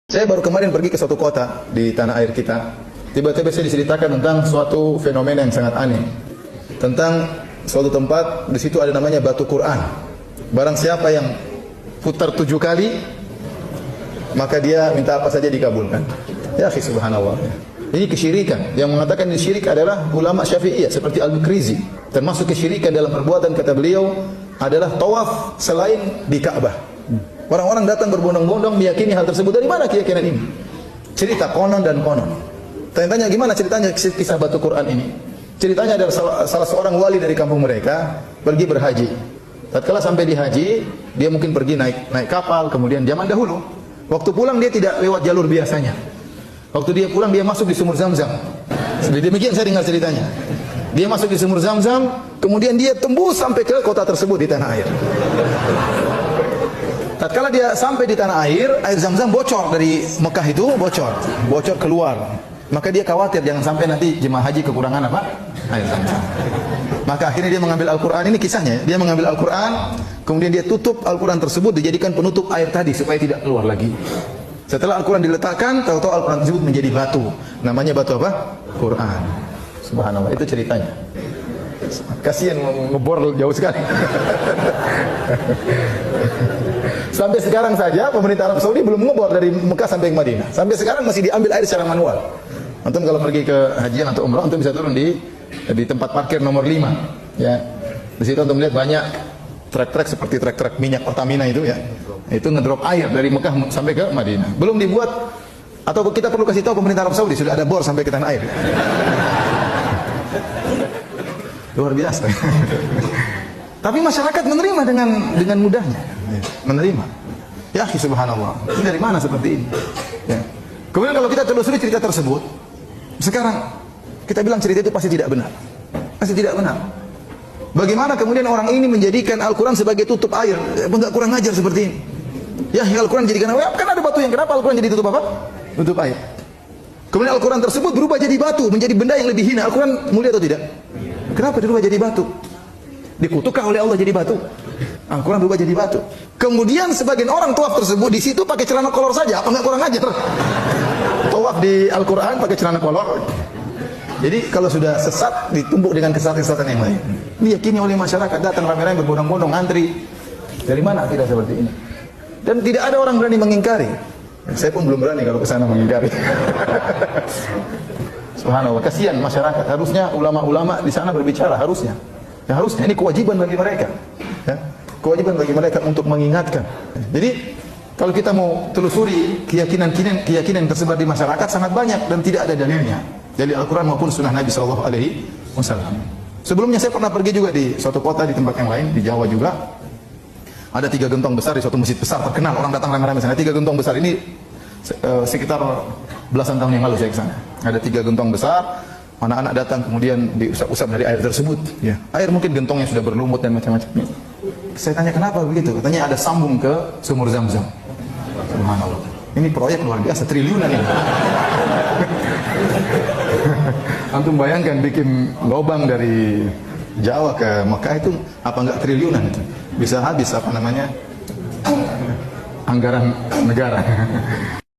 Saya baru kemarin pergi ke suatu kota di tanah air kita. Tiba-tiba saya diceritakan tentang suatu fenomena yang sangat aneh. Tentang suatu tempat, di situ ada namanya batu Quran. Barang siapa yang putar 7 kali, maka dia minta apa saja dikabulkan. Ya akhi, subhanallah. Ini kesyirikan. Yang mengatakan ini syirik adalah ulama Syafi'iyah seperti Al-Mukrizi. Termasuk kesyirikan dalam perbuatan, kata beliau, adalah tawaf selain di Ka'bah. Orang-orang datang berbondong-bondong meyakini hal tersebut. Dari mana keyakinan ini? Cerita konon dan konon. Tanya-tanya gimana ceritanya kisah batu Quran ini? Ceritanya adalah salah seorang wali dari kampung mereka pergi berhaji. Tatkala sampai di haji, dia mungkin pergi naik kapal, kemudian zaman dahulu. Waktu pulang dia tidak lewat jalur biasanya. Waktu dia pulang dia masuk di sumur Zam-Zam. Demikian saya dengar ceritanya. Dia masuk di sumur Zam-Zam, kemudian dia tembus sampai ke kota tersebut di tanah air. Tatkala dia sampai di tanah air Zam-Zam bocor dari Mekah itu, bocor keluar. Maka dia khawatir jangan sampai nanti jemaah haji kekurangan apa? Air Zam-Zam. Maka akhirnya dia mengambil Al-Quran, ini kisahnya. Dia mengambil Al-Quran, kemudian dia tutup Al-Quran tersebut, dijadikan penutup air tadi supaya tidak keluar lagi. Setelah Al-Quran diletakkan, tahu-tahu Al-Quran tersebut menjadi batu. Namanya batu apa? Quran. Subhanallah, itu ceritanya. Kasihan ngebor jauh sekali. Sampai sekarang saja pemerintah Arab Saudi belum ngebor dari Mekah sampai ke Madinah. Sampai sekarang masih diambil air secara manual. Antum kalau pergi ke hajian atau umrah, antum bisa turun di tempat parkir nomor 5. Ya. Di situ antum lihat banyak truk-truk seperti truk-truk minyak Pertamina itu ya. Itu ngedrop air dari Mekah sampai ke Madinah. Belum dibuat, atau kita perlu kasih tahu pemerintah Arab Saudi sudah ada bor sampai ke tanah air. Luar biasa. Tapi masyarakat menerima dengan mudahnya. Menerima. Ya akhi, subhanallah. Ini dari mana seperti ini? Ya. Kemudian kalau kita telusuri cerita tersebut, sekarang kita bilang cerita itu pasti tidak benar. Pasti tidak benar. Bagaimana kemudian orang ini menjadikan Al-Quran sebagai tutup air? Enggak, kurang ajar seperti ini. Ya, Al-Quran jadikan air. Kan ada batu yang kenapa Al-Quran jadi tutup apa? Tutup air. Kemudian Al-Quran tersebut berubah jadi batu, menjadi benda yang lebih hina. Al-Quran mulia atau tidak? Kenapa dirubah jadi batu? Dikutukkah oleh Allah jadi batu? Al-Quran berubah jadi batu. Kemudian sebagian orang tawaf tersebut di situ pakai celana kolor saja, apa enggak kurang ajar? Tawaf di Al-Quran pakai celana kolor. Jadi kalau sudah sesat ditumbuk dengan kesesatan yang lain. Diyakini oleh masyarakat, datang ramai-ramai berbondong-bondong antri. Dari mana akidah seperti ini? Dan tidak ada orang berani mengingkari. Saya pun belum berani kalau ke sana mengingkari. Subhanallah, kasihan masyarakat. Harusnya ulama-ulama di sana berbicara, harusnya. Ya, harusnya ini kewajiban bagi mereka. Ya, kewajiban bagi mereka untuk mengingatkan. Jadi kalau kita mau telusuri keyakinan yang tersebar di masyarakat sangat banyak dan tidak ada dalilnya dari Al-Quran maupun Sunnah Nabi Sallallahu Alaihi Wasallam. Sebelumnya saya pernah pergi juga di suatu kota di tempat yang lain di Jawa juga. Ada 3 gentong besar di suatu masjid besar terkenal, orang datang ramai-ramai sana. 3 gentong besar ini sekitar belasan tahun yang lalu saya ke sana. Ada 3 gentong besar, anak-anak datang kemudian diusap-usap dari air tersebut. Ya. Air mungkin gentongnya sudah berlumut dan macam-macam. Saya tanya kenapa begitu? Katanya ada sambung ke sumur Zam-Zam. Subhanallah. Ini proyek luar biasa, triliunan ini. Antum bayangkan bikin lubang dari Jawa ke Mekah itu apa enggak triliunan itu? Bisa habis apa namanya? Anggaran negara.